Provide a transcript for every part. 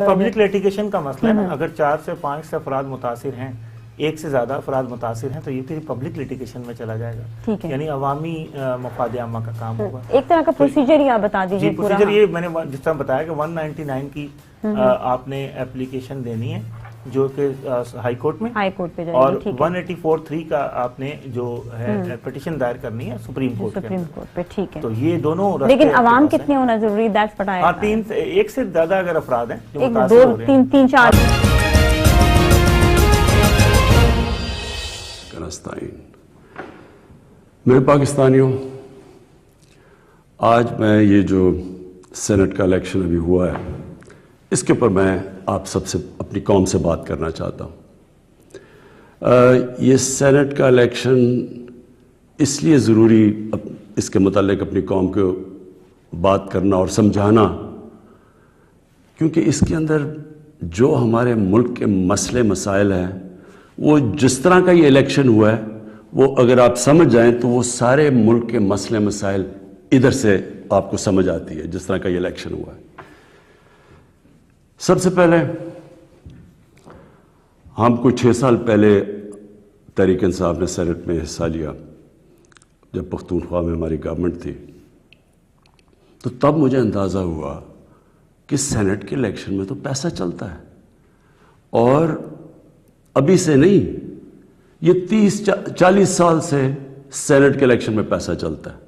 Public litigation کا مسئلہ ہے نا، اگر 4 سے 5 سے افراد متاثر ہیں، ایک سے زیادہ افراد متاثر ہیں تو یہ پھر پبلک لیٹیگیشن میں چلا جائے گا، یعنی عوامی مفاد عامہ کا کام ہوگا۔ ایک طرح کا پروسیجر ہی آپ بتا دیجیے۔ جی پروسیجر یہ میں نے جس طرح بتایا کہ 199 کی آپ نے اپلیکیشن دینی ہے جو کہ ہائی کورٹ میں، اور 184(3) کا آپ نے جو ہے پٹیشن دائر کرنی ہے سپریم کورٹ پہ۔ ٹھیک ہے، تو یہ دونوں راستے، لیکن عوام کتنے ہونا ضروری؟ دیٹس واٹ آئی، ایک سے زیادہ اگر افراد ہیں جو متاثر ہو رہے ہیں، 2 3 4۔ میرے پاکستانیوں، آج میں یہ جو سینٹ کا الیکشن ابھی ہوا ہے اس کے اوپر میں آپ سب سے، اپنی قوم سے بات کرنا چاہتا ہوں۔ یہ سینٹ کا الیکشن اس لیے ضروری، اس کے متعلق اپنی قوم کو بات کرنا اور سمجھانا، کیونکہ اس کے اندر جو ہمارے ملک کے مسئلے مسائل ہیں، وہ جس طرح کا یہ الیکشن ہوا ہے، وہ اگر آپ سمجھ جائیں تو وہ سارے ملک کے مسئلے مسائل ادھر سے آپ کو سمجھ آتی ہے جس طرح کا یہ الیکشن ہوا ہے۔ سب سے پہلے ہم کو 6 سال پہلے تحریک انصاف نے سینٹ میں حصہ لیا، جب پختونخوا میں ہماری گورنمنٹ تھی، تو تب مجھے اندازہ ہوا کہ سینٹ کے الیکشن میں تو پیسہ چلتا ہے، اور ابھی سے نہیں، یہ 30-40 سال سے سینٹ کے الیکشن میں پیسہ چلتا ہے۔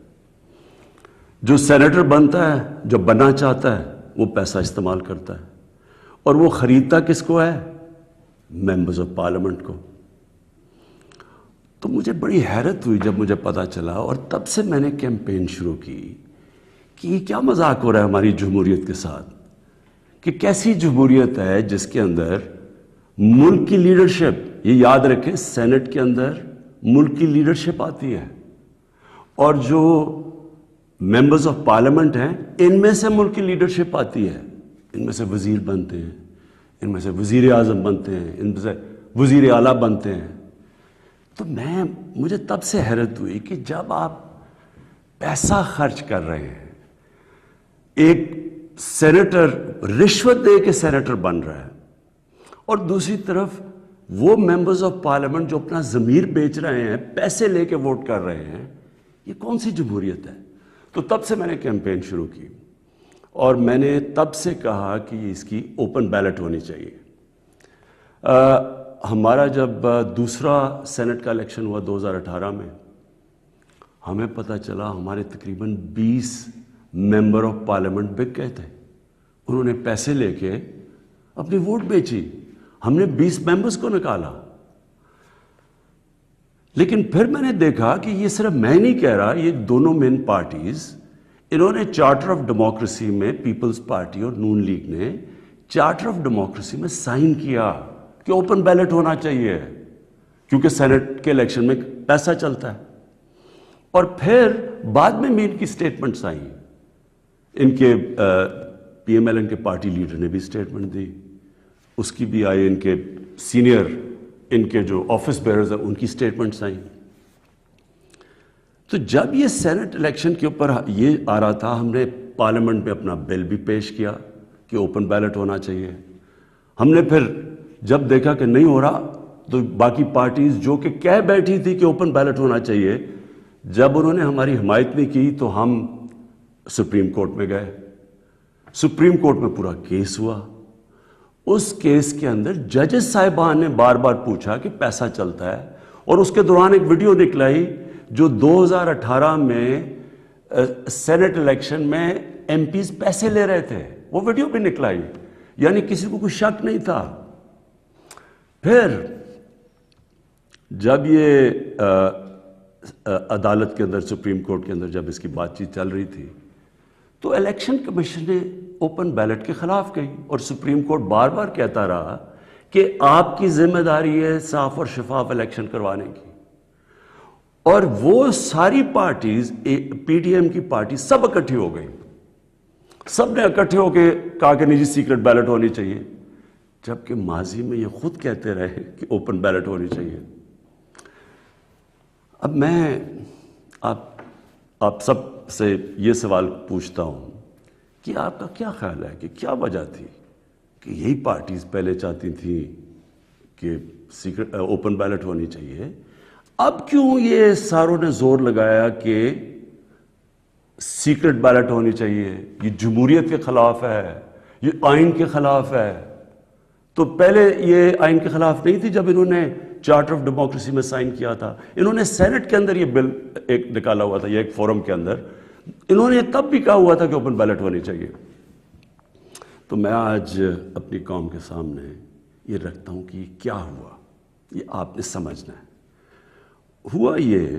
جو سینیٹر بنتا ہے، جو بننا چاہتا ہے، وہ پیسہ استعمال کرتا ہے، اور وہ خریدتا کس کو ہے؟ ممبرز آف پارلیمنٹ کو۔ تو مجھے بڑی حیرت ہوئی جب مجھے پتا چلا، اور تب سے میں نے کیمپین شروع کی کہ یہ کیا مذاق ہو رہا ہے ہماری جمہوریت کے ساتھ، کہ کیسی جمہوریت ہے جس کے اندر ملک کی لیڈرشپ، یہ یاد رکھیں سینٹ کے اندر ملک کی لیڈرشپ آتی ہے، اور جو ممبرز آف پارلیمنٹ ہیں ان میں سے ملک کی لیڈرشپ آتی ہے، ان میں سے وزیر بنتے ہیں، ان میں سے وزیر اعظم بنتے ہیں، ان میں سے وزیر اعلیٰ بنتے ہیں۔ تو مجھے تب سے حیرت ہوئی کہ جب آپ پیسہ خرچ کر رہے ہیں، ایک سینیٹر رشوت دے کے سینیٹر بن رہا ہے، اور دوسری طرف وہ ممبرز آف پارلیمنٹ جو اپنا ضمیر بیچ رہے ہیں، پیسے لے کے ووٹ کر رہے ہیں، یہ کون سی جمہوریت ہے؟ تو تب سے میں نے کیمپین شروع کی، اور میں نے تب سے کہا کہ اس کی اوپن بیلٹ ہونی چاہیے۔ ہمارا جب دوسرا سینٹ کا الیکشن ہوا 2018 میں، ہمیں پتہ چلا ہمارے تقریباً 20 ممبر آف پارلیمنٹ بک گئے تھے، انہوں نے پیسے لے کے اپنی ووٹ بیچی، ہم نے 20 ممبرز کو نکالا۔ لیکن پھر میں نے دیکھا کہ یہ صرف میں نہیں کہہ رہا، یہ دونوں مین پارٹیز، انہوں نے چارٹر آف ڈیموکریسی میں، پیپلز پارٹی اور نون لیگ نے چارٹر آف ڈیموکریسی میں سائن کیا کہ اوپن بیلٹ ہونا چاہیے، کیونکہ سینٹ کے الیکشن میں پیسہ چلتا ہے۔ اور پھر بعد میں بھی ان کی سٹیٹمنٹس آئیں، ان کے پی ایم ایل این کے پارٹی لیڈر نے بھی سٹیٹمنٹ دی، اس کی بھی آئی، ان کے سینئر، ان کے جو آفس بیئرز ہیں ان کی سٹیٹمنٹس آئیں۔ تو جب یہ سینٹ الیکشن کے اوپر یہ آ رہا تھا، ہم نے پارلیمنٹ میں اپنا بل بھی پیش کیا کہ اوپن بیلٹ ہونا چاہیے۔ ہم نے پھر جب دیکھا کہ نہیں ہو رہا، تو باقی پارٹیز جو کہ کہہ بیٹھی تھی کہ اوپن بیلٹ ہونا چاہیے، جب انہوں نے ہماری حمایت نہیں کی تو ہم سپریم کورٹ میں گئے۔ سپریم کورٹ میں پورا کیس ہوا، اس کیس کے اندر ججز صاحبان نے بار بار پوچھا کہ پیسہ چلتا ہے، اور اس کے دوران ایک ویڈیو نکلائی جو 2018 میں سینٹ الیکشن میں ایم پیز پیسے لے رہے تھے، وہ ویڈیو بھی نکلائی، یعنی کسی کو کوئی شک نہیں تھا۔ پھر جب یہ عدالت کے اندر، سپریم کورٹ کے اندر جب اس کی بات چیت چل رہی تھی، تو الیکشن کمیشن نے اوپن بیلٹ کے خلاف کہی، اور سپریم کورٹ بار بار کہتا رہا کہ آپ کی ذمہ داری ہے صاف اور شفاف الیکشن کروانے کی۔ اور وہ ساری پارٹیز، پی ڈی ایم کی پارٹی سب اکٹھی ہو گئی، سب نے اکٹھے ہو کے کہا کہ نہیں جی سیکرٹ بیلٹ ہونی چاہیے، جبکہ ماضی میں یہ خود کہتے رہے کہ اوپن بیلٹ ہونی چاہیے۔ اب میں آپ سب سے یہ سوال پوچھتا ہوں کہ آپ کا کیا خیال ہے کہ کیا وجہ تھی کہ یہی پارٹیز پہلے چاہتی تھیں کہ سیکرٹ اوپن بیلٹ ہونی چاہیے، اب کیوں یہ ساروں نے زور لگایا کہ سیکرٹ بیلٹ ہونی چاہیے؟ یہ جمہوریت کے خلاف ہے، یہ آئین کے خلاف ہے. تو پہلے یہ آئین کے خلاف نہیں تھی جب انہوں نے چارٹر آف ڈیموکریسی میں سائن کیا تھا. انہوں نے سینٹ کے اندر یہ بل ایک نکالا ہوا تھا، یہ ایک فورم کے اندر انہوں نے تب بھی کہا ہوا تھا کہ اوپن بیلٹ ہونی چاہیے. تو میں آج اپنی قوم کے سامنے یہ رکھتا ہوں کہ کیا ہوا، یہ آپ نے سمجھنا ہے. ہوا یہ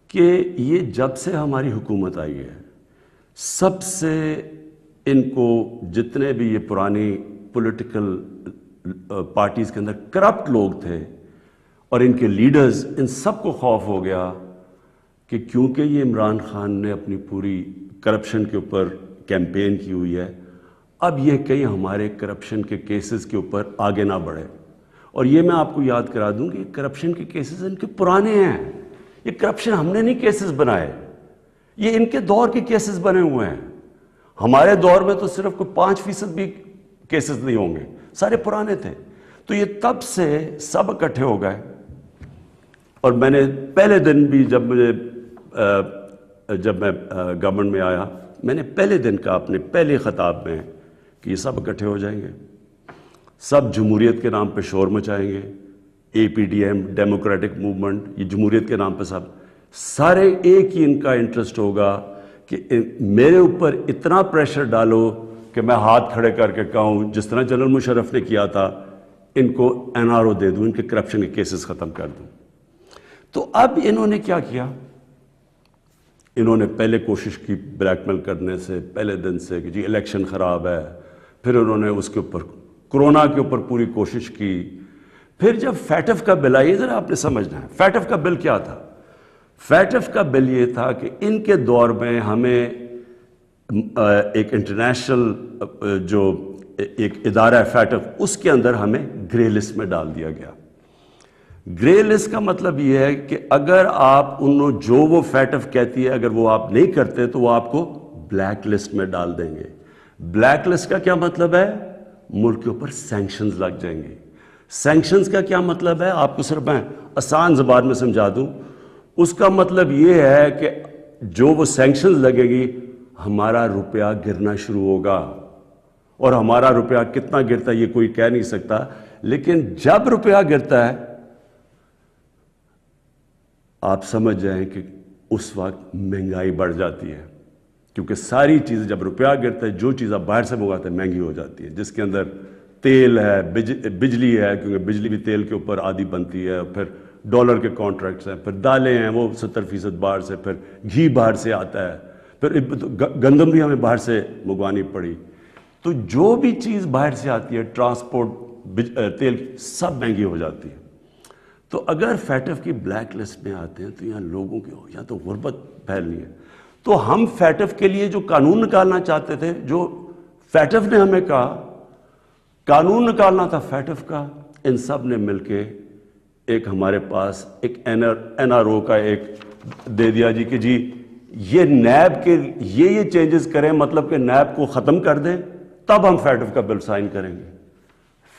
کہ یہ جب سے ہماری حکومت آئی ہے، سب سے ان کو جتنے بھی یہ پرانی پولیٹیکل پارٹیز کے اندر کرپٹ لوگ تھے اور ان کے لیڈرز، ان سب کو خوف ہو گیا کہ کیونکہ یہ عمران خان نے اپنی پوری کرپشن کے اوپر کیمپین کی ہوئی ہے، اب یہ کہیں ہمارے کرپشن کے کیسز کے اوپر آگے نہ بڑھے. اور یہ میں آپ کو یاد کرا دوں کہ کرپشن کے کیسز ان کے پرانے ہیں. یہ کرپشن ہم نے نہیں کیسز بنائے، یہ ان کے دور کے کیسز بنے ہوئے ہیں. ہمارے دور میں تو صرف کوئی 5% بھی کیسز نہیں ہوں گے، سارے پرانے تھے. تو یہ تب سے سب اکٹھے ہو گئے. اور میں نے پہلے دن بھی جب میں گورنمنٹ میں آیا، میں نے پہلے دن کہا اپنے پہلے خطاب میں کہ یہ سب اکٹھے ہو جائیں گے، سب جمہوریت کے نام پہ شور مچائیں گے. APDM ڈیموکریٹک موومنٹ، یہ جمہوریت کے نام پہ سب سارے ایک ہی ان کا انٹرسٹ ہوگا کہ میرے اوپر اتنا پریشر ڈالو کہ میں ہاتھ کھڑے کر کے کہوں جس طرح جنرل مشرف نے کیا تھا، ان کو NRO دے دوں، ان کے کرپشن کے کیسز ختم کر دوں. تو اب انہوں نے کیا کیا؟ انہوں نے پہلے کوشش کی بلیک میل کرنے سے پہلے دن سے کہ جی الیکشن خراب ہے. پھر انہوں نے اس کے اوپر کرونا کے اوپر پوری کوشش کی. پھر جب فیٹف کا بل آئی، ذرا آپ نے سمجھنا ہے فیٹف کا بل کیا تھا. فیٹف کا بل یہ تھا کہ ان کے دور میں ہمیں ایک انٹرنیشنل جو ایک ادارہ ہے فیٹف، اس کے اندر ہمیں گرے لسٹ میں ڈال دیا گیا. گرے لسٹ کا مطلب یہ ہے کہ اگر آپ جو وہ فیٹف کہتی ہے اگر وہ آپ نہیں کرتے تو وہ آپ کو بلیک لسٹ میں ڈال دیں گے. بلیک لسٹ کا کیا مطلب ہے؟ ملک کے اوپر سینکشنز لگ جائیں گے. سینکشنز کا کیا مطلب ہے؟ آپ کو صرف میں آسان زبان میں سمجھا دوں. اس کا مطلب یہ ہے کہ جو وہ سینکشنز لگے گی، ہمارا روپیہ گرنا شروع ہوگا. اور ہمارا روپیہ کتنا گرتا ہے یہ کوئی کہہ نہیں سکتا، لیکن جب روپیہ گرتا ہے آپ سمجھ جائیں کہ اس وقت مہنگائی بڑھ جاتی ہے. کیونکہ ساری چیزیں جب روپیہ گرتا ہے، جو چیز آپ باہر سے منگاتے ہیں مہنگی ہو جاتی ہے، جس کے اندر تیل ہے، بجلی ہے، کیونکہ بجلی بھی تیل کے اوپر آدھی بنتی ہے، پھر ڈالر کے کانٹریکٹس ہیں، پھر دالیں ہیں وہ 70% باہر سے، پھر گھی باہر سے آتا ہے، پھر گندم بھی ہمیں باہر سے منگوانی پڑی. تو جو بھی چیز باہر سے آتی ہے، ٹرانسپورٹ، تیل، سب مہنگی ہو جاتی ہے. تو اگر فیٹف کی بلیک لسٹ میں آتے ہیں تو یہاں لوگوں کی یہاں تو غربت پھیلنی ہے. تو ہم فیٹف کے لیے جو قانون نکالنا چاہتے تھے، جو فیٹف نے ہمیں کہا قانون نکالنا تھا فیٹف کا، ان سب نے مل کے ایک ہمارے پاس ایک NRO کا ایک دے دیا جی کہ جی یہ نیب کے یہ چینجز کریں، مطلب کہ نیب کو ختم کر دیں، تب ہم فیٹف کا بل سائن کریں گے.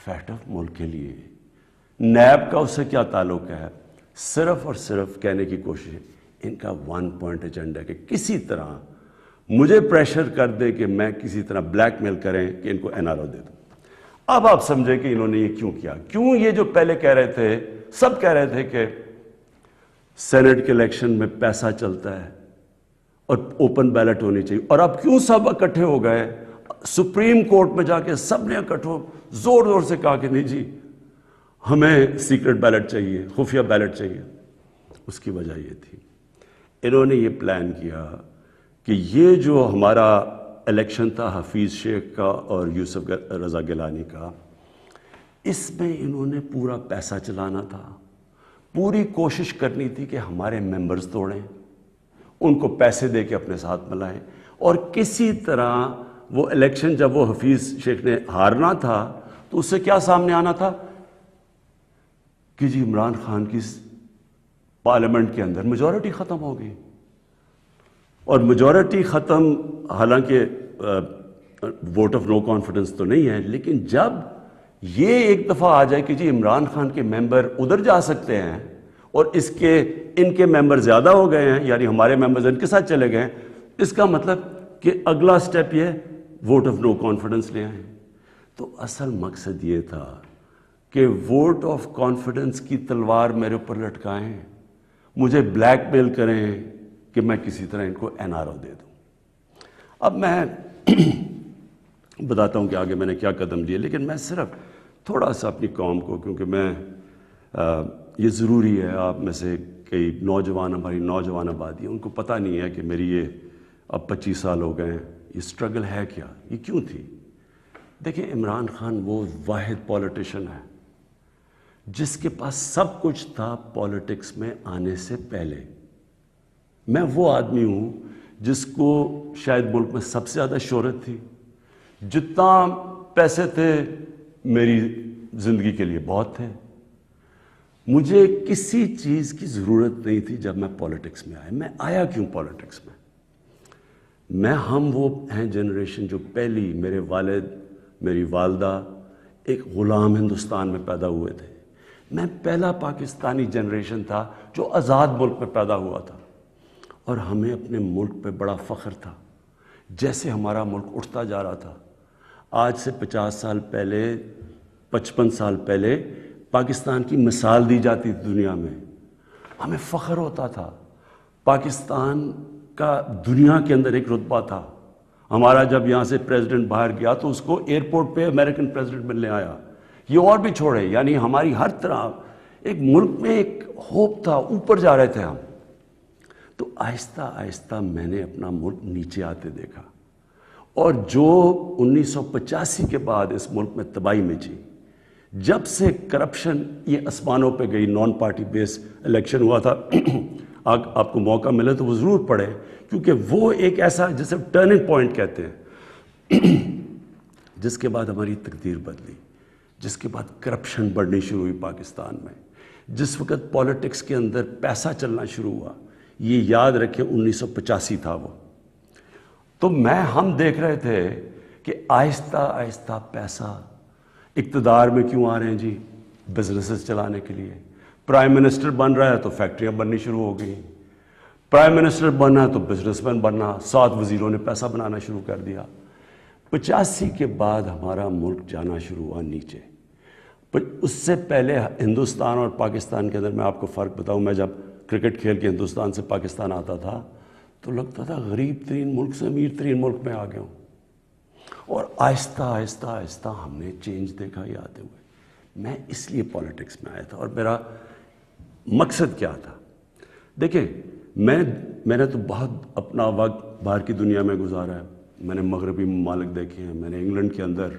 فیٹف ملک کے لیے، نیب کا اس سے کیا تعلق ہے؟ صرف اور صرف کہنے کی کوشش ہے ان کا 1 پوائنٹ ایجنڈا ہے کہ کسی طرح مجھے پریشر کر دے کہ میں کسی طرح بلیک میل کریں کہ ان کو NRO دے دوں. اب آپ سمجھیں کہ انہوں نے یہ کیوں کیا. کیوں یہ جو پہلے کہہ رہے تھے، سب کہہ رہے تھے کہ سینٹ کے الیکشن میں پیسہ چلتا ہے اور اوپن بیلٹ ہونی چاہیے، اور اب کیوں سب اکٹھے ہو گئے؟ سپریم کورٹ میں جا کے سب نے اکٹھے زور زور سے کہا کہ نہیں جی ہمیں سیکرٹ بیلٹ چاہیے، خفیہ بیلٹ چاہیے. اس کی وجہ یہ تھی انہوں نے یہ پلان کیا کہ یہ جو ہمارا الیکشن تھا حفیظ شیخ کا اور یوسف رضا گیلانی کا، اس میں انہوں نے پورا پیسہ چلانا تھا. پوری کوشش کرنی تھی کہ ہمارے ممبرز توڑیں، ان کو پیسے دے کے اپنے ساتھ ملائیں، اور کسی طرح وہ الیکشن جب وہ حفیظ شیخ نے ہارنا تھا تو اس سے کیا سامنے آنا تھا کہ جی عمران خان کی پارلیمنٹ کے اندر میجورٹی ختم ہو گئی. اور میجورٹی ختم، حالانکہ ووٹ آف نو کانفیڈنس تو نہیں ہے، لیکن جب یہ ایک دفعہ آ جائے کہ جی عمران خان کے ممبر ادھر جا سکتے ہیں اور ان کے ممبر زیادہ ہو گئے ہیں، یعنی ہمارے ممبرز ان کے ساتھ چلے گئے ہیں، اس کا مطلب کہ اگلا سٹیپ یہ ووٹ آف نو کانفیڈنس لے آئیں۔ تو اصل مقصد یہ تھا کہ ووٹ آف کانفیڈنس کی تلوار میرے اوپر لٹکائیں، مجھے بلیک میل کریں کہ میں کسی طرح ان کو این آر او دے دوں۔ اب میں بتاتا ہوں کہ آگے میں نے کیا قدم لیے، لیکن میں صرف تھوڑا سا اپنی قوم کو، کیونکہ میں یہ ضروری ہے، آپ میں سے کئی نوجوان، ہماری نوجوان آبادی، ان کو پتہ نہیں ہے کہ میری یہ اب 25 سال ہو گئے ہیں، یہ سٹرگل ہے کیا، یہ کیوں تھی۔ دیکھیں عمران خان وہ واحد پولیٹیشن ہے جس کے پاس سب کچھ تھا پولیٹکس میں آنے سے پہلے۔ میں وہ آدمی ہوں جس کو شاید ملک میں سب سے زیادہ شہرت تھی، جتنا پیسے تھے میری زندگی کے لیے بہت تھے، مجھے کسی چیز کی ضرورت نہیں تھی جب میں پولیٹکس میں آیا۔ میں آیا کیوں پولیٹکس میں ہم وہ ہیں جنریشن جو پہلی، میرے والد، میری والدہ ایک غلام ہندوستان میں پیدا ہوئے تھے، میں پہلا پاکستانی جنریشن تھا جو آزاد ملک میں پیدا ہوا تھا، اور ہمیں اپنے ملک پہ بڑا فخر تھا۔ جیسے ہمارا ملک اٹھتا جا رہا تھا، آج سے 50 سال پہلے، 55 سال پہلے پاکستان کی مثال دی جاتی تھی دنیا میں، ہمیں فخر ہوتا تھا۔ پاکستان کا دنیا کے اندر ایک رتبہ تھا۔ ہمارا جب یہاں سے پریزیڈنٹ باہر گیا تو اس کو ایئرپورٹ پہ امریکن پریزیڈنٹ ملنے آیا۔ یہ اور بھی چھوڑے، یعنی ہماری ہر طرح ایک ملک میں ایک ہوپ تھا، اوپر جا رہے تھے ہم۔ تو آہستہ آہستہ میں نے اپنا ملک نیچے آتے دیکھا، اور جو 1985 کے بعد اس ملک میں تباہی مچی، جب سے کرپشن یہ آسمانوں پہ گئی، نان پارٹی بیس الیکشن ہوا تھا، آپ کو موقع ملے تو وہ ضرور پڑھیں، کیونکہ وہ ایک ایسا جسے ٹرننگ پوائنٹ کہتے ہیں، جس کے بعد ہماری تقدیر بدلی، جس کے بعد کرپشن بڑھنی شروع ہوئی پاکستان میں، جس وقت پولیٹکس کے اندر پیسہ چلنا شروع ہوا۔ یہ یاد رکھیں 1985 تھا وہ۔ تو ہم دیکھ رہے تھے کہ آہستہ آہستہ پیسہ اقتدار میں کیوں آ رہے ہیں جی؟ بزنسز چلانے کے لیے۔ پرائم منسٹر بن رہا ہے تو فیکٹریاں بننی شروع ہو گئی، پرائم منسٹر بننا تو بزنس مین بننا، 7 وزیروں نے پیسہ بنانا شروع کر دیا۔ 85 کے بعد ہمارا ملک جانا شروع ہوا نیچے۔ اس سے پہلے ہندوستان اور پاکستان کے اندر میں آپ کو فرق بتاؤں، میں جب کرکٹ کھیل کے ہندوستان سے پاکستان آتا تھا تو لگتا تھا غریب ترین ملک سے امیر ترین ملک میں آ گیا ہوں، اور آہستہ آہستہ آہستہ ہم نے چینج دیکھا یہ آتے ہوئے۔ میں اس لیے پولیٹکس میں آیا تھا، اور میرا مقصد کیا تھا؟ دیکھیں میں نے تو بہت اپنا وقت باہر کی دنیا میں گزارا ہے، میں نے مغربی ممالک دیکھے ہیں، میں نے انگلینڈ کے اندر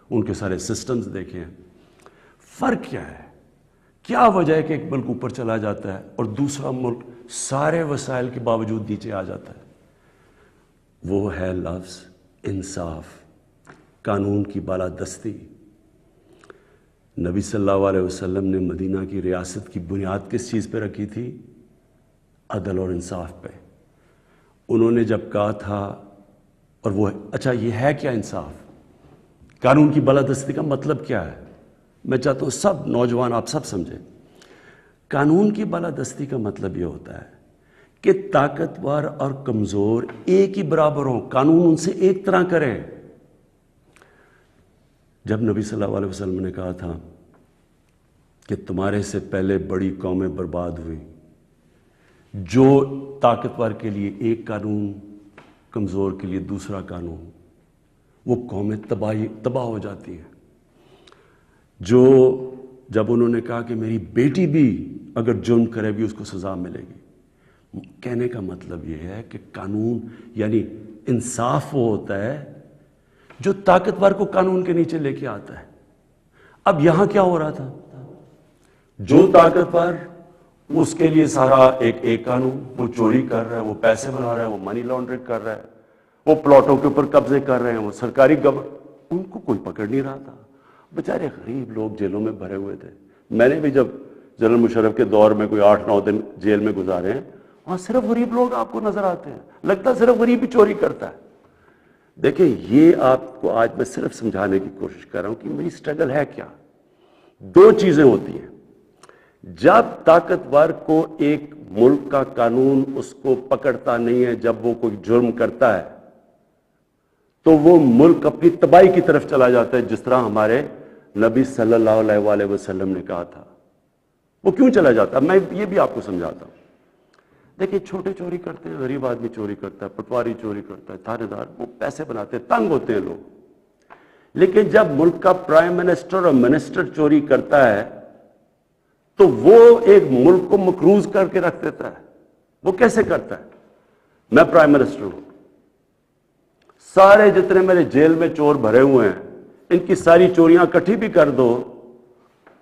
ان کے سارے سسٹمز دیکھے ہیں۔ فرق کیا ہے؟ کیا وجہ ہے کہ ایک ملک اوپر چلا جاتا ہے اور دوسرا ملک سارے وسائل کے باوجود نیچے آ جاتا ہے؟ وہ ہے لفظ انصاف، قانون کی بالادستی۔ نبی صلی اللہ علیہ وسلم نے مدینہ کی ریاست کی بنیاد کس چیز پہ رکھی تھی؟ عدل اور انصاف پہ۔ انہوں نے جب کہا تھا، اور وہ اچھا یہ ہے کیا انصاف؟ قانون کی بالادستی کا مطلب کیا ہے؟ میں چاہتا ہوں سب نوجوان آپ سب سمجھیں۔ قانون کی بالادستی کا مطلب یہ ہوتا ہے کہ طاقتور اور کمزور ایک ہی برابر ہوں، قانون ان سے ایک طرح کرے۔ جب نبی صلی اللہ علیہ وسلم نے کہا تھا کہ تمہارے سے پہلے بڑی قومیں برباد ہوئی، جو طاقتور کے لیے ایک قانون، کمزور کے لیے دوسرا قانون، وہ قومیں تباہ ہو جاتی ہیں۔ جب انہوں نے کہا کہ میری بیٹی بھی اگر جرم کرے بھی اس کو سزا ملے گی، کہنے کا مطلب یہ ہے کہ قانون یعنی انصاف وہ ہوتا ہے جو طاقتور کو قانون کے نیچے لے کے آتا ہے۔ اب یہاں کیا ہو رہا تھا؟ جو طاقتور اس کے لیے سارا ایک قانون، وہ چوری کر رہا ہے، وہ پیسے بنا رہا ہے، وہ منی لانڈرنگ کر رہا ہے، وہ پلاٹوں کے اوپر قبضے کر رہے ہیں، وہ سرکاری ان کو کوئی پکڑ نہیں رہا تھا۔ بیچارے غریب لوگ جیلوں میں بھرے ہوئے تھے۔ میں نے بھی جب جنرل مشرف کے دور میں کوئی 8-9 دن جیل میں گزارے ہیں، وہاں صرف غریب لوگ آپ کو نظر آتے ہیں، لگتا ہے صرف غریب ہی چوری کرتا ہے۔ دیکھیں یہ آپ کو آج میں صرف سمجھانے کی کوشش کر رہا ہوں کہ میری سٹرگل ہے کیا. دو چیزیں ہوتی ہیں. جب طاقتور کو ایک ملک کا قانون اس کو پکڑتا نہیں ہے, جب وہ کوئی جرم کرتا ہے تو وہ ملک اپنی تباہی کی طرف چلا جاتا ہے, جس طرح ہمارے نبی صلی اللہ علیہ وآلہ وسلم نے کہا تھا. وہ کیوں چلا جاتا ہے میں یہ بھی آپ کو سمجھاتا ہوں. دیکھیں چھوٹے چوری کرتے ہیں, غریب آدمی چوری کرتا ہے, پٹواری چوری کرتا ہے, تھانے دار, وہ پیسے بناتے ہیں, تنگ ہوتے ہیں لوگ. لیکن جب ملک کا پرائم منسٹر اور منسٹر چوری کرتا ہے تو وہ ایک ملک کو مقروض کر کے رکھ دیتا ہے. وہ کیسے کرتا ہے؟ میں پرائم منسٹر ہوں, سارے جتنے میرے جیل میں چور بھرے ہوئے ہیں ان کی ساری چوریاں اکٹھی بھی کر دو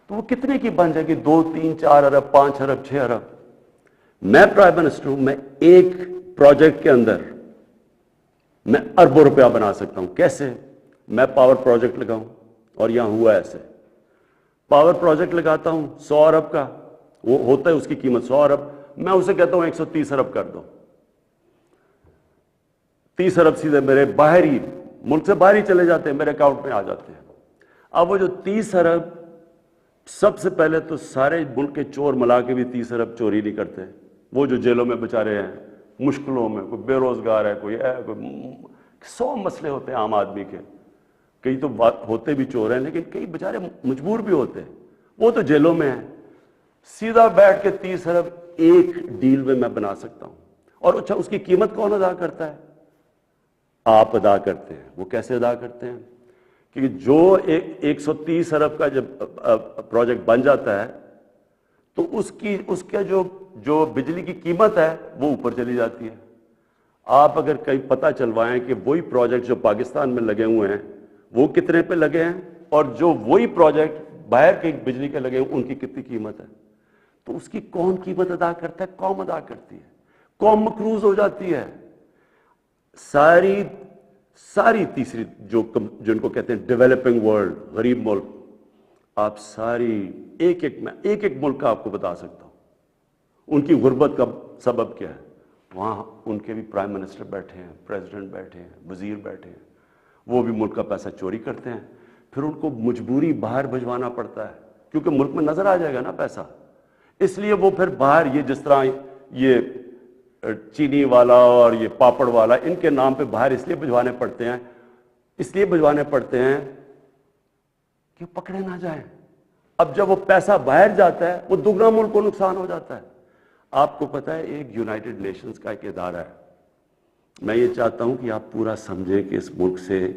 تو وہ کتنے کی بن جائے گی؟ 2, 3, 4 ارب, 5 ارب, 6 ارب. میں پرائم منسٹر ہوں, میں ایک پروجیکٹ کے اندر میں اربوں روپیہ بنا سکتا ہوں. کیسے؟ میں پاور پروجیکٹ لگاؤں, اور یہاں ہوا ایسے. پاور پروجیکٹ لگاتا ہوں 100 ارب کا, وہ ہوتا ہے اس کی قیمت 100 ارب, میں اسے کہتا ہوں 130 ارب کر دو. 30 ارب سیدھے میرے باہر ہی, ملک سے باہر ہی چلے جاتے ہیں, میرے اکاؤنٹ میں آ جاتے ہیں. اب وہ جو 30 ارب, سب سے پہلے تو سارے ملک کے چور ملا کے بھی 30 ارب چوری نہیں کرتے. وہ جو جیلوں میں بیچارے ہیں, مشکلوں میں, کوئی بے روزگار ہے, کوئی 100 مسئلے ہوتے ہیں عام آدمی کے. کئی تو ہوتے بھی چور ہیں لیکن کئی بیچارے مجبور بھی ہوتے ہیں, وہ تو جیلوں میں ہیں. سیدھا بیٹھ کے 30 ارب ایک ڈیل میں بنا سکتا ہوں. اور اچھا اس کی قیمت کون ادا کرتا ہے؟ آپ ادا کرتے ہیں. وہ کیسے ادا کرتے ہیں؟ کہ جو 130 ارب کا جب پروجیکٹ بن جاتا ہے تو اس کا جو بجلی کی قیمت ہے وہ اوپر چلی جاتی ہے. آپ اگر کہیں پتہ چلوائیں کہ وہی پروجیکٹ جو پاکستان میں لگے ہوئے ہیں وہ کتنے پہ لگے ہیں, اور جو وہی پروجیکٹ باہر کے بجلی کے لگے ہیں ان کی کتنی قیمت ہے, تو اس کی کون قیمت ادا کرتا ہے؟ قوم ادا کرتی ہے. قوم مقروض ہو جاتی ہے. ساری تیسری جن کو کہتے ہیں ڈیولپنگ ورلڈ, غریب ملک, آپ ساری ایک ایک ملک کا آپ کو بتا سکتا ہوں ان کی غربت کا سبب کیا ہے. وہاں ان کے بھی پرائم منسٹر بیٹھے ہیں, پریزیڈنٹ بیٹھے ہیں, وزیر بیٹھے ہیں, وہ بھی ملک کا پیسہ چوری کرتے ہیں. پھر ان کو مجبوری باہر بھجوانا پڑتا ہے کیونکہ ملک میں نظر آ جائے گا نا پیسہ, اس لیے وہ پھر باہر, یہ جس طرح یہ چینی والا اور یہ پاپڑ والا, ان کے نام پہ باہر اس لیے بھجوانے پڑتے ہیں کہ پکڑے نہ جائیں. اب جب وہ پیسہ باہر جاتا ہے وہ دگنا ملک کو نقصان ہو جاتا ہے. آپ کو پتہ ہے ایک یونائٹڈ نیشنز کا ایک ادارہ ہے, میں یہ چاہتا ہوں کہ آپ پورا سمجھیں کہ اس ملک سے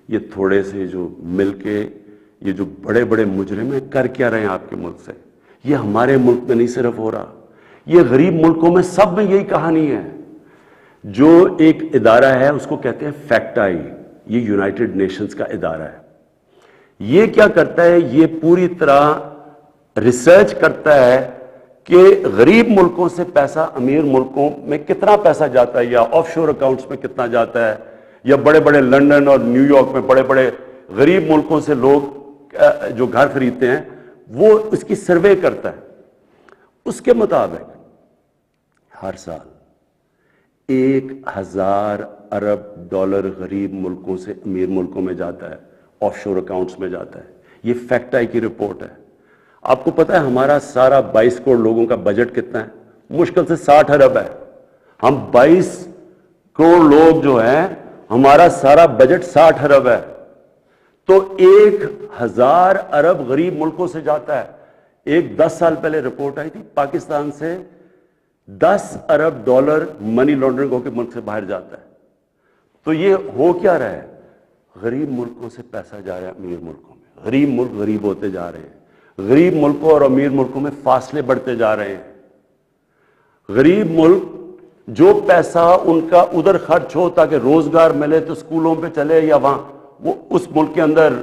یہ تھوڑے سے جو مل کے یہ جو بڑے بڑے مجرم ہیں کر کیا رہے ہیں آپ کے ملک سے. یہ ہمارے ملک میں نہیں صرف ہو رہا, یہ غریب ملکوں میں سب میں یہی کہانی ہے. جو ایک ادارہ ہے اس کو کہتے ہیں فیکٹائی, یہ یونائٹڈ نیشنز کا ادارہ ہے. یہ کیا کرتا ہے؟ یہ پوری طرح ریسرچ کرتا ہے کہ غریب ملکوں سے پیسہ امیر ملکوں میں کتنا پیسہ جاتا ہے, یا آف شور اکاؤنٹس میں کتنا جاتا ہے, یا بڑے بڑے لندن اور نیو یارک میں بڑے بڑے غریب ملکوں سے لوگ جو گھر خریدتے ہیں وہ اس کی سروے کرتا ہے. اس کے مطابق ہر سال 1000 ارب ڈالر غریب ملکوں سے امیر ملکوں میں جاتا ہے, آف شور اکاؤنٹس میں جاتا ہے. یہ فیکٹائی کی رپورٹ ہے. آپ کو پتا ہے ہمارا سارا 22 کروڑ لوگوں کا بجٹ کتنا ہے؟ مشکل سے 60 ارب ہے. ہم 22 کروڑ لوگ جو ہیں, ہمارا سارا بجٹ 60 ارب ہے. تو 1000 ارب غریب ملکوں سے جاتا ہے. ایک 10 سال پہلے رپورٹ آئی تھی, پاکستان سے 10 ارب ڈالر منی لانڈرنگ ہو کے ملک سے باہر جاتا ہے. تو یہ ہو کیا رہا ہے؟ غریب ملکوں سے پیسہ جا رہا ہے امیر ملکوں میں, غریب ملک غریب ہوتے جا رہے ہیں, غریب ملکوں اور امیر ملکوں میں فاصلے بڑھتے جا رہے ہیں. غریب ملک جو پیسہ ان کا ادھر خرچ ہو تاکہ روزگار ملے تو اسکولوں پہ چلے, یا وہاں وہ اس ملک کے اندر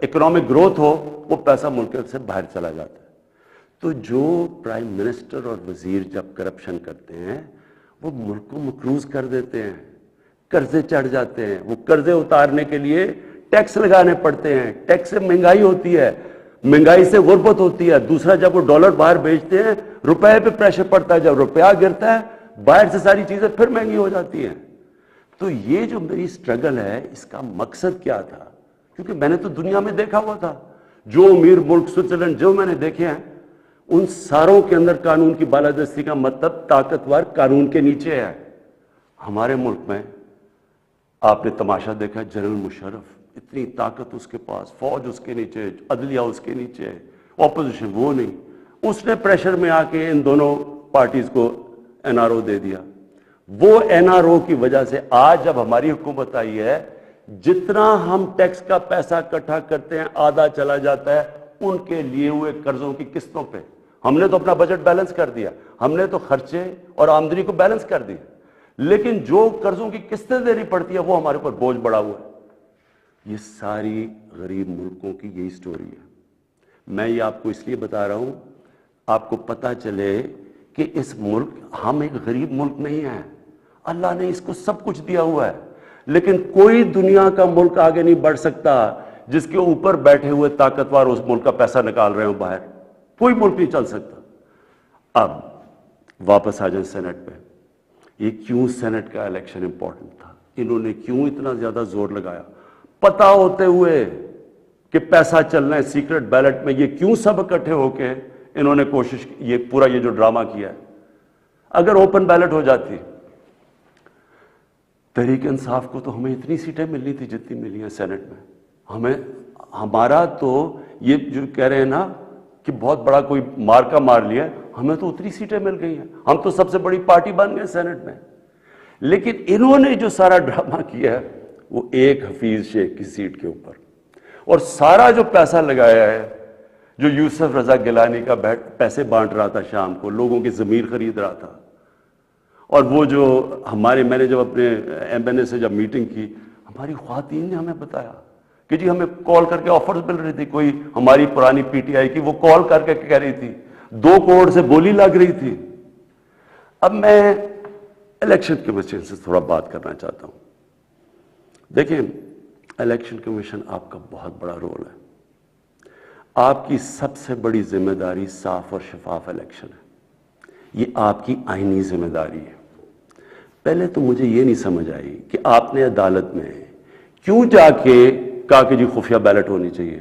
اکنامک گروتھ ہو, وہ پیسہ ملک سے باہر چلا جاتا ہے. تو جو پرائم منسٹر اور وزیر جب کرپشن کرتے ہیں وہ ملک کو مقروض کر دیتے ہیں, قرضے چڑھ جاتے ہیں. وہ قرضے اتارنے کے لیے ٹیکس لگانے پڑتے ہیں. ٹیکس سے مہنگائی ہوتی ہے, مہنگائی سے غربت ہوتی ہے. دوسرا جب وہ ڈالر باہر بیچتے ہیں روپے پہ پریشر پڑتا ہے, جب روپیہ گرتا ہے باہر سے ساری چیزیں پھر مہنگی ہو جاتی ہیں. تو یہ جو میری سٹرگل ہے اس کا مقصد کیا تھا؟ کیونکہ میں نے تو دنیا میں دیکھا ہوا تھا، جو امیر ملک سوئٹزرلینڈ جو میں نے دیکھے ہیں ان ساروں کے اندر قانون کی بالادستی کا مطلب طاقتور قانون کے نیچے ہے۔ ہمارے ملک میں آپ نے تماشا دیکھا، جنرل مشرف اتنی طاقت اس کے پاس، فوج اس کے نیچے، عدلیہ اس کے نیچے، اپوزیشن وہ نہیں، اس نے پریشر میں آ کے ان دونوں پارٹیز کو این آر او دے دیا۔ وہ این آر او کی وجہ سے آج جب ہماری حکومت آئی ہے، جتنا ہم ٹیکس کا پیسہ اکٹھا کرتے ہیں آدھا چلا جاتا ہے ان کے لیے ہوئے قرضوں کی قسطوں پہ۔ ہم نے تو اپنا بجٹ بیلنس کر دیا، ہم نے تو خرچے اور آمدنی کو بیلنس کر دیا، لیکن جو قرضوں کی قسطیں دینی پڑتی ہے وہ ہمارے اوپر بوجھ بڑھا ہوا ہے۔ یہ ساری غریب ملکوں کی یہی سٹوری ہے۔ میں یہ آپ کو اس لیے بتا رہا ہوں آپ کو پتہ چلے کہ اس ملک، ہم ایک غریب ملک نہیں ہیں، اللہ نے اس کو سب کچھ دیا ہوا ہے، لیکن کوئی دنیا کا ملک آگے نہیں بڑھ سکتا جس کے اوپر بیٹھے ہوئے طاقتور اس ملک کا پیسہ نکال رہے ہوں باہر، کوئی ملک نہیں چل سکتا۔ اب واپس آ جائیں سینٹ پہ، یہ کیوں سینٹ کا الیکشن امپورٹنٹ تھا؟ انہوں نے کیوں اتنا زیادہ زور لگایا پتہ ہوتے ہوئے کہ پیسہ چلنا ہے سیکرٹ بیلٹ میں؟ یہ کیوں سب اکٹھے ہو کے انہوں نے کوشش کی، یہ پورا یہ جو ڈرامہ کیا ہے؟ اگر اوپن بیلٹ ہو جاتی، تحریک انصاف کو تو ہمیں اتنی سیٹیں ملنی تھی جتنی ملی ہیں سینٹ میں۔ ہمارا تو یہ جو کہہ رہے ہیں نا کہ بہت بڑا کوئی مارکا مار لیا، ہمیں تو اتنی سیٹیں مل گئی ہیں، ہم تو سب سے بڑی پارٹی بن گئے سینٹ میں۔ لیکن انہوں نے جو سارا ڈرامہ کیا ہے وہ ایک حفیظ شیخ کی سیٹ کے اوپر، اور سارا جو پیسہ لگایا ہے، جو یوسف رضا گیلانی کا پیسے بانٹ رہا تھا شام کو، لوگوں کی ضمیر خرید رہا تھا، اور وہ جو میں نے جب اپنے ایم این اے سے جب میٹنگ کی، ہماری خواتین نے ہمیں بتایا کہ جی ہمیں کال کر کے آفرز مل رہی تھی، کوئی ہماری پرانی پی ٹی آئی کی وہ کال کر کے کہہ رہی تھی 2 کروڑ سے بولی لگ رہی تھی۔ اب میں الیکشن کمیشن سے تھوڑا بات کرنا چاہتا ہوں۔ دیکھیں، الیکشن کمیشن آپ کا بہت بڑا رول ہے، آپ کی سب سے بڑی ذمہ داری صاف اور شفاف الیکشن ہے، یہ آپ کی آئینی ذمہ داری ہے۔ پہلے تو مجھے یہ نہیں سمجھ آئی کہ آپ نے عدالت میں کیوں جا کے کہا کہ جی خفیہ بیلٹ ہونی چاہیے۔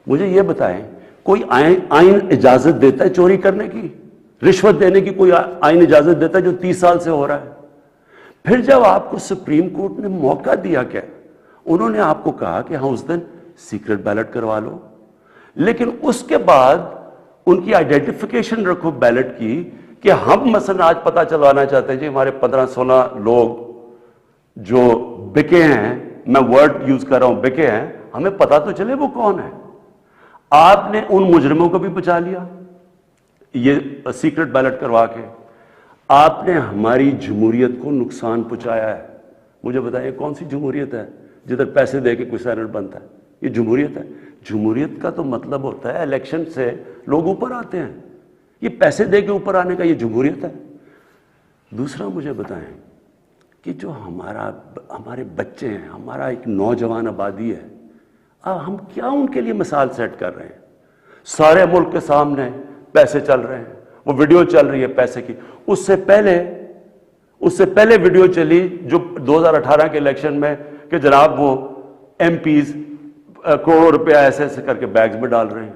مجھے یہ بتائیں، کوئی آئین اجازت دیتا ہے چوری کرنے کی، رشوت دینے کی؟ کوئی آئین اجازت دیتا ہے جو 30 سال سے ہو رہا ہے؟ پھر جب آپ کو سپریم کورٹ نے موقع دیا، کیا انہوں نے آپ کو کہا کہ ہاں اس دن سیکرٹ بیلٹ کروا لو، لیکن اس کے بعد ان کی آئیڈینٹیفیکیشن رکھو بیلٹ کی کہ ہم مثلا آج پتہ چلوانا چاہتے ہیں جی ہمارے 15-16 لوگ جو بکے ہیں، میں ورڈ یوز کر رہا ہوں بکے ہیں، ہمیں پتہ تو چلے وہ کون ہے۔ آپ نے ان مجرموں کو بھی بچا لیا یہ سیکرٹ بیلٹ کروا کے، آپ نے ہماری جمہوریت کو نقصان پہنچایا ہے۔ مجھے بتائیے کون سی جمہوریت ہے جدھر پیسے دے کے کوئی سینٹ بنتا ہے؟ یہ جمہوریت ہے؟ جمہوریت کا تو مطلب ہوتا ہے الیکشن سے لوگ اوپر آتے ہیں، یہ پیسے دے کے اوپر آنے کا یہ جمہوریت ہے؟ دوسرا مجھے بتائیں کہ جو ہمارے بچے ہیں، ہمارا ایک نوجوان آبادی ہے، ہم کیا ان کے لیے مثال سیٹ کر رہے ہیں؟ سارے ملک کے سامنے پیسے چل رہے ہیں، وہ ویڈیو چل رہی ہے پیسے کی۔ اس سے پہلے ویڈیو چلی جو 2018 کے الیکشن میں کہ جناب وہ ایم پیز کروڑوں روپیہ ایسے ایسے کر کے بیگز میں ڈال رہے ہیں۔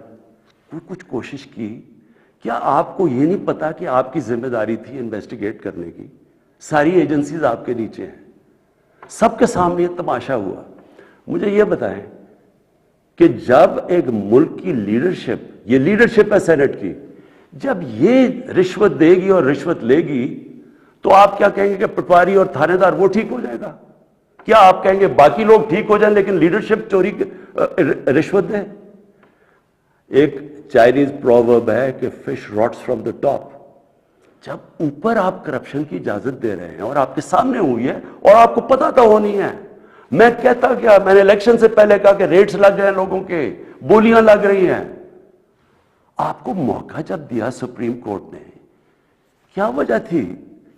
وہ کچھ کوشش کی؟ کیا آپ کو یہ نہیں پتا کہ آپ کی ذمہ داری تھی انویسٹیگیٹ کرنے کی؟ ساری ایجنسیز آپ کے نیچے ہیں، سب کے سامنے یہ تماشا ہوا۔ مجھے یہ بتائیں کہ جب ایک ملک کی لیڈرشپ، یہ لیڈرشپ ہے سینٹ کی، جب یہ رشوت دے گی اور رشوت لے گی تو آپ کیا کہیں گے کہ پٹواری اور تھانے دار وہ ٹھیک ہو جائے گا؟ کیا آپ کہیں گے باقی لوگ ٹھیک ہو جائیں لیکن لیڈرشپ چوری رشوت دے؟ ایک چائنیز پروورب ہے کہ fish rots from the top. جب اوپر آپ کرپشن کی اجازت دے رہے ہیں اور آپ کے سامنے ہوئی ہے اور آپ کو پتا تو ہونی ہے، میں کہتا کیا، میں نے الیکشن سے پہلے کہا کہ ریٹس لگ گئے ہیں لوگوں کے، بولیاں لگ رہی ہیں۔ آپ کو موقع جب دیا سپریم کورٹ نے، کیا وجہ تھی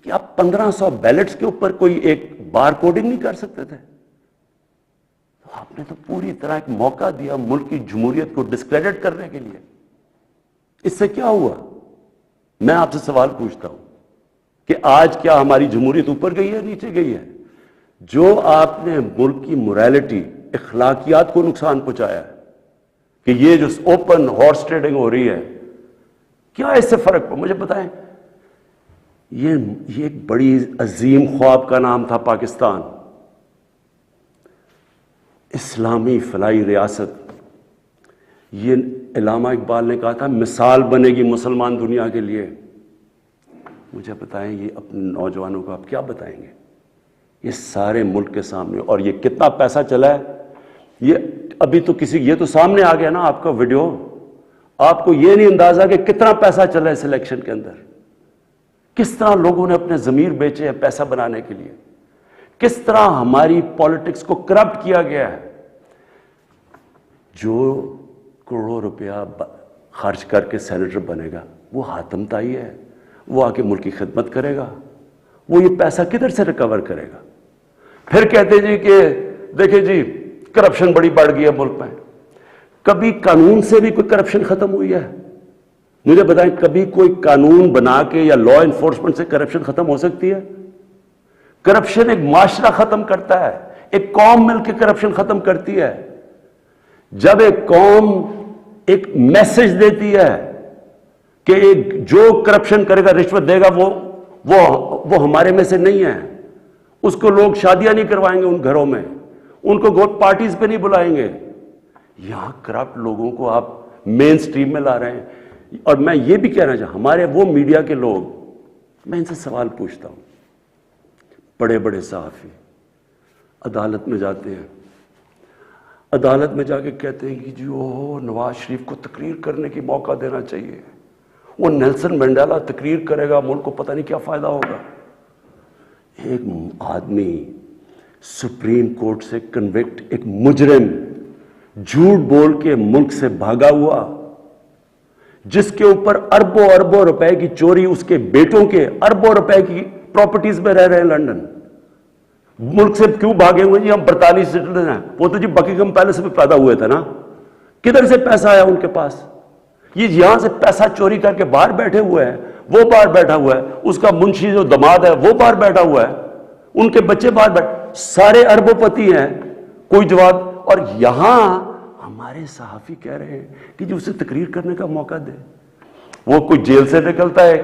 کہ آپ 1500 بیلٹس کے اوپر کوئی ایک بار کوڈنگ نہیں کر سکتے تھے؟ آپ نے تو پوری طرح ایک موقع دیا ملک کی جمہوریت کو ڈسکریڈٹ کرنے کے لیے۔ اس سے کیا ہوا؟ میں آپ سے سوال پوچھتا ہوں کہ آج کیا ہماری جمہوریت اوپر گئی ہے نیچے گئی ہے؟ جو آپ نے ملک کی موریلٹی، اخلاقیات کو نقصان پہنچایا ہے کہ یہ جو اوپن ہارس ٹریڈنگ ہو رہی ہے، کیا اس سے فرق مجھے بتائیں؟ یہ ایک بڑی عظیم خواب کا نام تھا پاکستان، اسلامی فلاحی ریاست. یہ علامہ اقبال نے کہا تھا مثال بنے گی مسلمان دنیا کے لیے. مجھے بتائیں یہ اپنے نوجوانوں کو آپ کیا بتائیں گے یہ سارے ملک کے سامنے؟ اور یہ کتنا پیسہ چلا ہے، یہ ابھی تو یہ تو سامنے آ گیا نا آپ کا ویڈیو. آپ کو یہ نہیں اندازہ کہ کتنا پیسہ چلا ہے اس الیکشن کے اندر، کس طرح لوگوں نے اپنے ضمیر بیچے ہیں پیسہ بنانے کے لیے، کس طرح ہماری پالیٹکس کو کرپٹ کیا گیا ہے. جو کروڑوں روپیہ خرچ کر کے سینیٹر بنے گا وہ حاتم طائی ہے، وہ آ کے ملک کی خدمت کرے گا، وہ یہ پیسہ کدھر سے ریکور کرے گا؟ پھر کہتے جی کہ دیکھیں جی کرپشن بڑی بڑھ گئی ہے ملک میں. کبھی قانون سے بھی کوئی کرپشن ختم ہوئی ہے؟ مجھے بتائیں کبھی کوئی قانون بنا کے یا لا انفورسمنٹ سے کرپشن ختم ہو سکتی ہے؟ کرپشن ایک معاشرہ ختم کرتا ہے، ایک قوم مل کے کرپشن ختم کرتی ہے. جب ایک قوم ایک میسج دیتی ہے کہ جو کرپشن کرے گا، رشوت دے گا، وہ ہمارے میں سے نہیں ہے، اس کو لوگ شادیاں نہیں کروائیں گے ان گھروں میں، ان کو ووٹ پارٹیز پہ نہیں بلائیں گے. یہاں کرپٹ لوگوں کو آپ مین سٹریم میں لا رہے ہیں. اور میں یہ بھی کہنا چاہتا ہوں ہمارے وہ میڈیا کے لوگ، میں ان سے سوال پوچھتا ہوں، بڑے بڑے صحافی عدالت میں جاتے ہیں، عدالت میں جا کے کہتے ہیں کہ جی نواز شریف کو تقریر کرنے کی موقع دینا چاہیے، وہ نیلسن منڈیلا تقریر کرے گا، ملک کو پتہ نہیں کیا فائدہ ہوگا. ایک آدمی سپریم کورٹ سے کنوکٹ، ایک مجرم جھوٹ بول کے ملک سے بھاگا ہوا، جس کے اوپر اربوں اربوں روپے کی چوری، اس کے بیٹوں کے اربوں روپے کی پراپرٹیز میں رہ رہے ہیں لنڈن. ملک سے کیوں بھاگے ہوئے جی؟ ہم برطانوی سٹیزن ہیں. وہ تو جی بکنگھم پیلس میں پیدا ہوئے تھے نا، کدھر سے پیسہ آیا ان کے پاس؟ یہ یہاں سے پیسہ چوری کر کے باہر بیٹھے ہوئے ہیں، وہ باہر بیٹھا ہوا ہے، اس کا منشی جو دماد ہے وہ باہر بیٹھا ہوا ہے، ان کے بچے باہر بیٹھے، سارے اربوں پتی ہیں، کوئی جواب. اور یہاں ہمارے صحافی کہہ رہے ہیں کہ جو اسے تقریر کرنے کا موقع دے. وہ کوئی جیل سے نکلتا ہے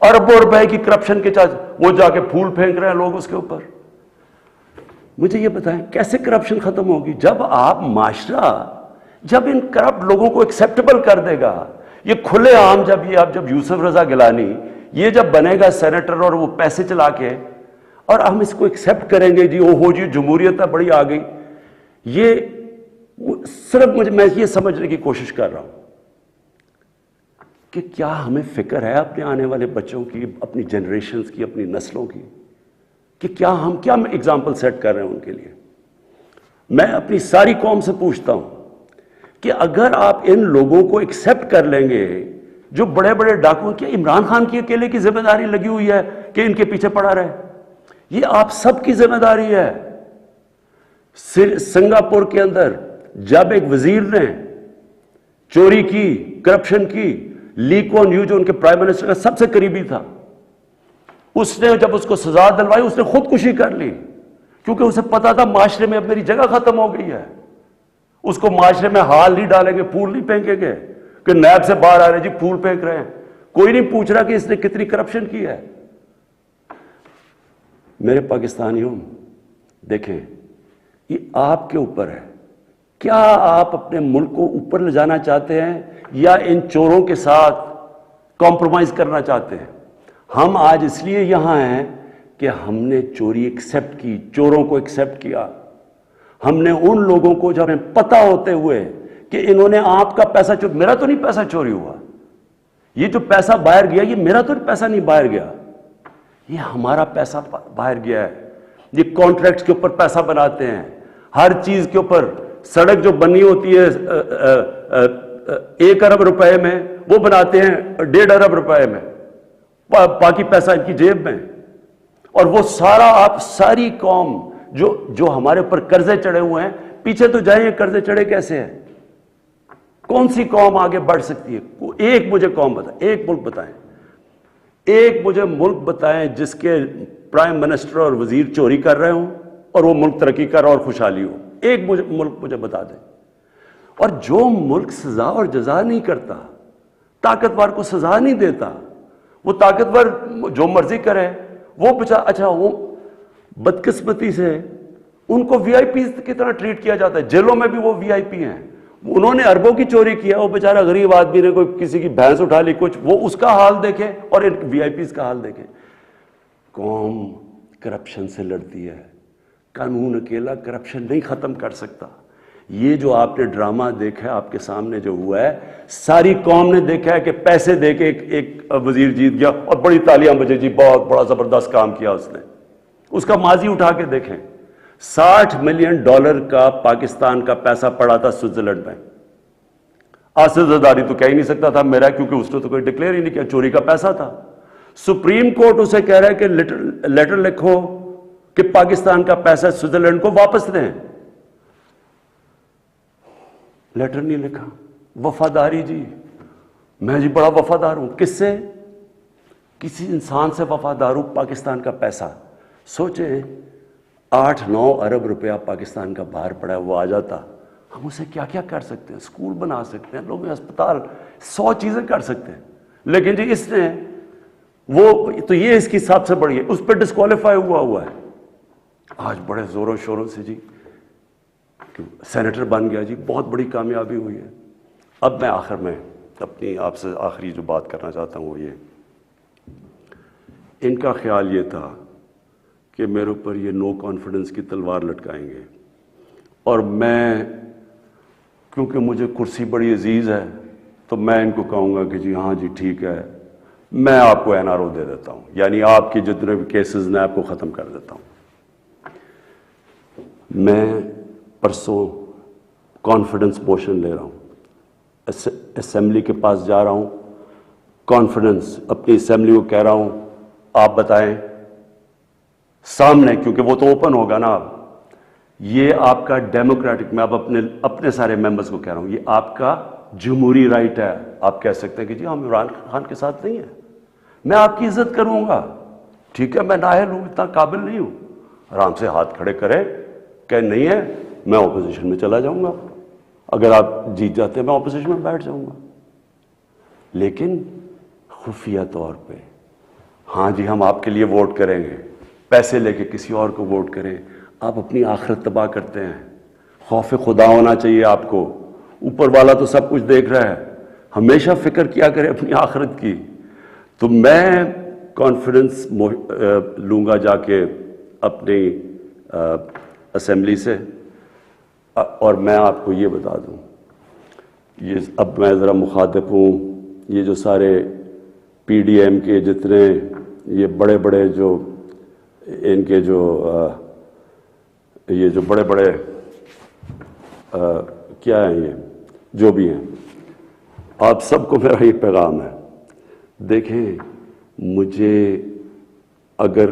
اربوں روپے کی کرپشن کے چارج، وہ جا کے پھول پھینک رہے ہیں لوگ اس کے اوپر. مجھے یہ بتائیں کیسے کرپشن ختم ہوگی؟ جب آپ معاشرہ جب ان کرپٹ لوگوں کو ایکسیپٹیبل کر دے گا. یہ کھلے عام جب یوسف رضا گیلانی یہ جب بنے گا سینیٹر اور وہ پیسے چلا کے، اور ہم اس کو ایکسیپٹ کریں گے جی ہو جی جمہوریت ہے بڑی آ گئی. یہ صرف میں یہ سمجھنے کی کوشش کر رہا ہوں کہ کیا ہمیں فکر ہے اپنے آنے والے بچوں کی، اپنی جنریشنز کی، اپنی نسلوں کی، کہ کیا ہم ایگزامپل سیٹ کر رہے ہیں ان کے لیے. میں اپنی ساری قوم سے پوچھتا ہوں کہ اگر آپ ان لوگوں کو ایکسیپٹ کر لیں گے جو بڑے بڑے ڈاکو، کیا عمران خان کی اکیلے کی ذمہ داری لگی ہوئی ہے کہ ان کے پیچھے پڑا رہے؟ یہ آپ سب کی ذمہ داری ہے. سنگاپور کے اندر جب ایک وزیر نے چوری کی، کرپشن کی، لی کوان یو جو ان کے پرائم منسٹر کا سب سے قریبی تھا، اس نے جب اس کو سزا دلوائی اس نے خودکشی کر لی، کیونکہ اسے پتا تھا معاشرے میں اب میری جگہ ختم ہو گئی ہے. اس کو معاشرے میں ہال نہیں ڈالیں گے، پھول نہیں پھینکیں گے کہ نیب سے باہر آ رہے جی پھول پھینک رہے ہیں. کوئی نہیں پوچھ رہا کہ اس نے کتنی کرپشن کی ہے. میرے پاکستانیوں دیکھیں، یہ آپ کے اوپر ہے. کیا آپ اپنے ملک کو اوپر لے جانا چاہتے ہیں یا ان چوروں کے ساتھ کمپرومائز کرنا چاہتے ہیں؟ ہم آج اس لیے یہاں ہیں کہ ہم نے چوری ایکسیپٹ کی، چوروں کو ایکسیپٹ کیا. ہم نے ان لوگوں کو جو ہمیں پتہ ہوتے ہوئے کہ انہوں نے آپ کا پیسہ میرا تو نہیں پیسہ چوری ہوا، یہ جو پیسہ باہر گیا یہ میرا تو پیسہ نہیں باہر گیا، یہ ہمارا پیسہ باہر گیا ہے. یہ کانٹریکٹس کے اوپر پیسہ بناتے ہیں، ہر چیز کے اوپر. سڑک جو بنی ہوتی ہے 1 ارب روپے میں، وہ بناتے ہیں 1.5 ارب روپے میں، باقی پیسہ ان کی جیب میں. اور وہ سارا آپ ساری قوم جو ہمارے اوپر قرضے چڑھے ہوئے ہیں، پیچھے تو جائیں قرضے چڑھے کیسے ہیں؟ کون سی قوم آگے بڑھ سکتی ہے؟ ایک مجھے قوم بتائیں، ایک ملک بتائیں، ایک مجھے ملک بتائیں جس کے پرائم منسٹر اور وزیر چوری کر رہے ہوں اور وہ ملک ترقی کر اور خوشحالی ہو. ایک ملک مجھے بتا دیں. اور جو ملک سزا اور جزا نہیں کرتا, طاقتور کو سزا نہیں دیتا, وہ طاقتور جو مرضی کرے, وہ اچھا وہ بدقسمتی سے ان کو وی آئی پی کی طرح ٹریٹ کیا جاتا ہے. جیلوں میں بھی وہ وی آئی پی ہیں. انہوں نے اربوں کی چوری کیا, وہ بیچارہ غریب آدمی نے کوئی کسی کی بھینس اٹھا لی کچھ, وہ اس کا حال دیکھیں اور ان وی آئی پیز کا حال دیکھیں. قوم کرپشن سے لڑتی ہے, قانون اکیلا کرپشن نہیں ختم کر سکتا. یہ جو آپ نے ڈرامہ دیکھا ہے آپ کے سامنے جو ہوا ہے, ساری قوم نے دیکھا ہے کہ پیسے دے کے ایک وزیر جیت گیا اور بڑی تالیاں بجے, جی بہت بڑا زبردست کام کیا اس نے. اس کا ماضی اٹھا کے دیکھیں. $60 ملین کا پاکستان کا پیسہ پڑا تھا سوئٹزرلینڈ میں. آج سے زرداری تو کہہ ہی نہیں سکتا تھا میرا, کیونکہ اس نے تو کوئی ڈکلیئر ہی نہیں کیا, چوری کا پیسہ تھا. سپریم کورٹ اسے کہہ رہا ہے کہ لیٹر لکھو کہ پاکستان کا پیسہ سوئٹزرلینڈ کو واپس دیں. لیٹر نہیں لکھا. وفاداری جی, میں جی بڑا وفادار ہوں. کس سے؟ کسی انسان سے وفادار ہوں. پاکستان کا پیسہ سوچیں, 8-9 ارب روپیہ پاکستان کا باہر پڑا ہے, وہ آ جاتا, ہم اسے کیا کیا کر سکتے ہیں. اسکول بنا سکتے ہیں, لوگ ہسپتال, 100 چیزیں کر سکتے ہیں. لیکن جی اس نے وہ تو یہ اس کی سب سے بڑی ہے, اس پہ ڈسکوالیفائی ہوا ہے. آج بڑے زوروں شوروں سے جی سینیٹر بن گیا, جی بہت بڑی کامیابی ہوئی ہے. اب میں آخر میں اپنی آپ سے آخری جو بات کرنا چاہتا ہوں وہ یہ, ان کا خیال یہ تھا کہ میرے اوپر یہ نو کانفیڈنس کی تلوار لٹکائیں گے, اور میں کیونکہ مجھے کرسی بڑی عزیز ہے تو میں ان کو کہوں گا کہ جی ہاں جی ٹھیک ہے, میں آپ کو این آر او دے دیتا ہوں, یعنی آپ کی جتنے بھی کیسز نے آپ کو ختم کر دیتا ہوں. میں پرسوں کانفیڈنس موشن لے رہا ہوں, اسمبلی کے پاس جا رہا ہوں, کانفیڈنس اپنی اسمبلی کو کہہ رہا ہوں آپ بتائیں سامنے, کیونکہ وہ تو اوپن ہوگا نا. اب یہ آپ کا ڈیموکریٹک, میں اب اپنے سارے ممبرز کو کہہ رہا ہوں, یہ آپ کا جمہوری رائٹ ہے. آپ کہہ سکتے ہیں کہ جی ہم عمران خان کے ساتھ نہیں ہیں, میں آپ کی عزت کروں گا, ٹھیک ہے, میں نااہل ہوں, اتنا قابل نہیں ہوں. آرام سے ہاتھ کھڑے کریں کہ نہیں ہے, میں اپوزیشن میں چلا جاؤں گا, اگر آپ جیت جاتے ہیں میں اپوزیشن میں بیٹھ جاؤں گا. لیکن خفیہ طور پہ ہاں جی ہم آپ کے لیے ووٹ کریں گے, پیسے لے کے کسی اور کو ووٹ کریں, آپ اپنی آخرت تباہ کرتے ہیں. خوف خدا ہونا چاہیے آپ کو, اوپر والا تو سب کچھ دیکھ رہا ہے, ہمیشہ فکر کیا کریں اپنی آخرت کی. تو میں کانفیڈنس لوں گا جا کے اپنی اسمبلی سے, اور میں آپ کو یہ بتا دوں, یہ اب میں ذرا مخاطب ہوں, یہ جو سارے پی ڈی ایم کے جتنے یہ بڑے بڑے جو ان کے جو یہ جو بڑے بڑے کیا ہیں, یہ جو بھی ہیں, آپ سب کو میرا یہ پیغام ہے, دیکھیں مجھے اگر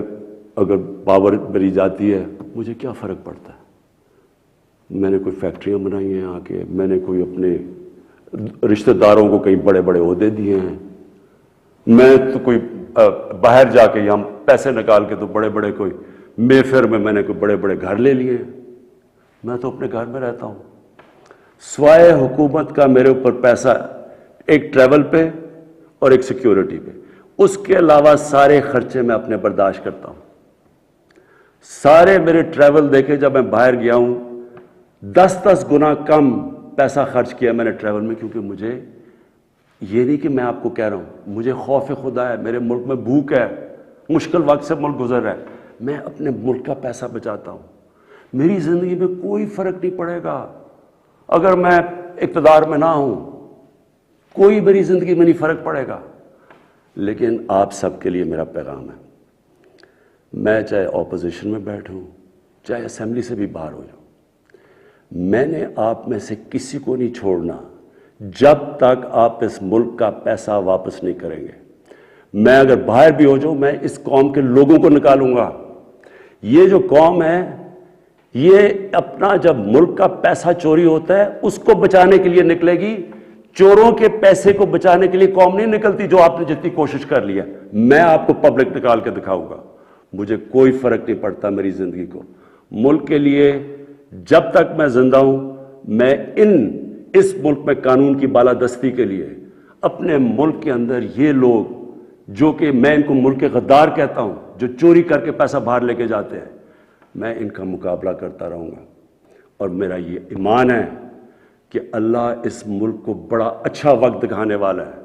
پاور مری جاتی ہے مجھے کیا فرق پڑتا ہے. میں نے کوئی فیکٹریاں بنائی ہیں آ کے, میں نے کوئی اپنے رشتہ داروں کو کئی بڑے بڑے عہدے دیے ہیں, میں تو کوئی باہر جا کے یہاں پیسے نکال کے تو بڑے بڑے کوئی مے فیئر میں نے کوئی بڑے بڑے گھر لے لیے ہیں. میں تو اپنے گھر میں رہتا ہوں, سوائے حکومت کا میرے اوپر پیسہ ایک ٹریول پہ اور ایک سیکیورٹی پہ, اس کے علاوہ سارے خرچے میں اپنے برداشت کرتا ہوں. سارے میرے ٹریول دیکھے, جب میں باہر گیا ہوں 10 گنا کم پیسہ خرچ کیا میں نے ٹریول میں, کیونکہ مجھے یہ نہیں کہ میں آپ کو کہہ رہا ہوں, مجھے خوف خدا ہے, میرے ملک میں بھوک ہے, مشکل وقت سے ملک گزر رہا ہے, میں اپنے ملک کا پیسہ بچاتا ہوں. میری زندگی میں کوئی فرق نہیں پڑے گا اگر میں اقتدار میں نہ ہوں, کوئی میری زندگی میں نہیں فرق پڑے گا. لیکن آپ سب کے لیے میرا پیغام ہے, میں چاہے اپوزیشن میں بیٹھوں چاہے اسمبلی سے بھی باہر ہو جاؤں, میں نے آپ میں سے کسی کو نہیں چھوڑنا جب تک آپ اس ملک کا پیسہ واپس نہیں کریں گے. میں اگر باہر بھی ہو جاؤں, میں اس قوم کے لوگوں کو نکالوں گا. یہ جو قوم ہے یہ اپنا جب ملک کا پیسہ چوری ہوتا ہے اس کو بچانے کے لیے نکلے گی, چوروں کے پیسے کو بچانے کے لیے قوم نہیں نکلتی جو آپ نے جتنی کوشش کر لی ہے. میں آپ کو پبلک نکال کے دکھاؤں گا, مجھے کوئی فرق نہیں پڑتا میری زندگی کو. ملک کے لیے جب تک میں زندہ ہوں میں اس ملک میں قانون کی بالادستی کے لیے اپنے ملک کے اندر یہ لوگ جو کہ میں ان کو ملک کے غدار کہتا ہوں، جو چوری کر کے پیسہ باہر لے کے جاتے ہیں، میں ان کا مقابلہ کرتا رہوں گا. اور میرا یہ ایمان ہے کہ اللہ اس ملک کو بڑا اچھا وقت دکھانے والا ہے.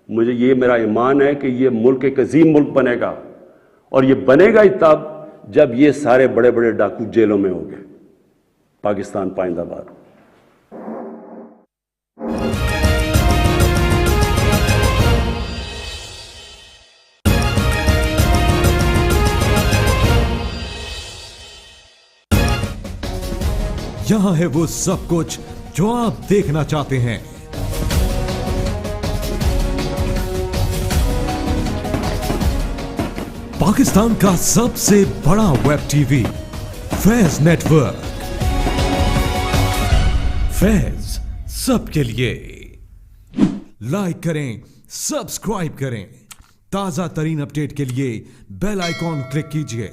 مجھے یہ میرا ایمان ہے کہ یہ ملک ایک عظیم ملک بنے گا، اور یہ بنے گا ہی تب جب یہ سارے بڑے بڑے ڈاکو جیلوں میں ہوں گے. پاکستان پائندہ باد. یہاں ہے وہ سب کچھ جو آپ دیکھنا چاہتے ہیں. پاکستان کا سب سے بڑا ویب ٹی وی فیض نیٹ ورک. فیض سب کے لیے. لائک کریں، سبسکرائب کریں. تازہ ترین اپڈیٹ کے لیے بیل آئیکن کلک کیجئے.